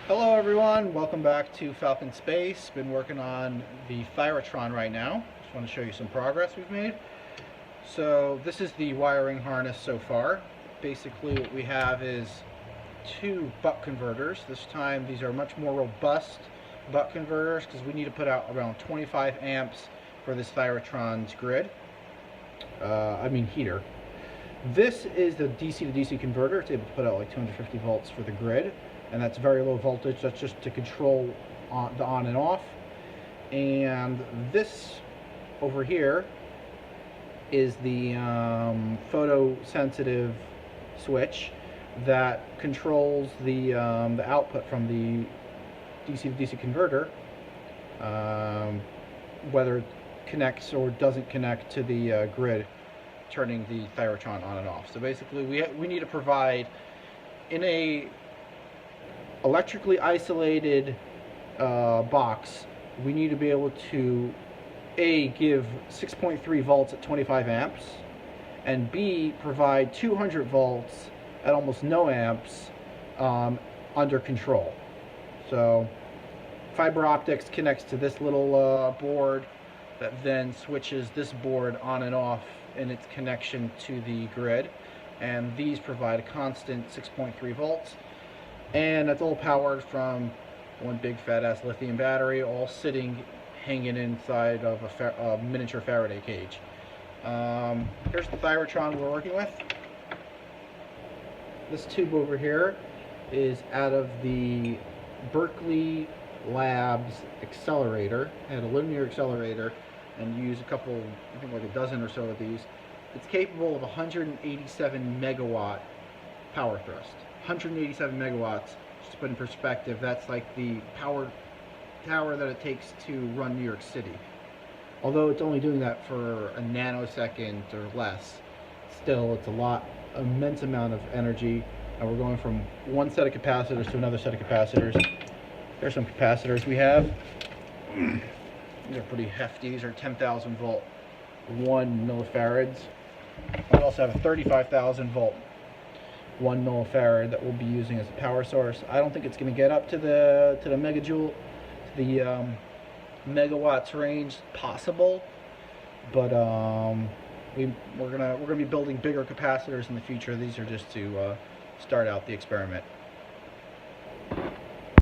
Hello everyone, welcome back to Falcon Space. Been working on the Thyratron right now. Just want to show you some progress we've made. So this is the wiring harness so far. Basically what we have is two buck converters. This time these are much more robust buck converters because we need to put out around 25 amps for this Thyratron's grid. Heater. This is the DC to DC converter. It's able to put out like 250 volts for the grid, and that's very low voltage. That's just to control the on and off. And this over here is the photosensitive switch that controls the output from the DC to DC converter, whether it connects or doesn't connect to the grid, turning the Thyratron on and off. So basically we need to provide, in a electrically isolated box, we need to be able to A, give 6.3 volts at 25 amps, and B, provide 200 volts at almost no amps under control. So fiber optics connects to this little board that then switches this board on and off in its connection to the grid, and these provide a constant 6.3 volts, and it's all powered from one big fat ass lithium battery, all hanging inside of a miniature Faraday cage. Here's the Thyratron we're working with. This tube over here is out of the Berkeley Labs accelerator. I had a linear accelerator and use a couple, I think like a dozen or so of these. It's capable of 187 megawatt power thrust. 187 megawatts, just to put in perspective, that's like the power tower that it takes to run New York City. Although it's only doing that for a nanosecond or less, still it's immense amount of energy. And we're going from one set of capacitors to another set of capacitors. There's some capacitors we have. These are pretty hefty. These are 10,000 volt 1 millifarads. We also have a 35,000 volt 1 millifarad that we'll be using as a power source. I don't think it's going to get up to the megajoule, to the megawatts range possible, but we're gonna be building bigger capacitors in the future. These are just to start out the experiment.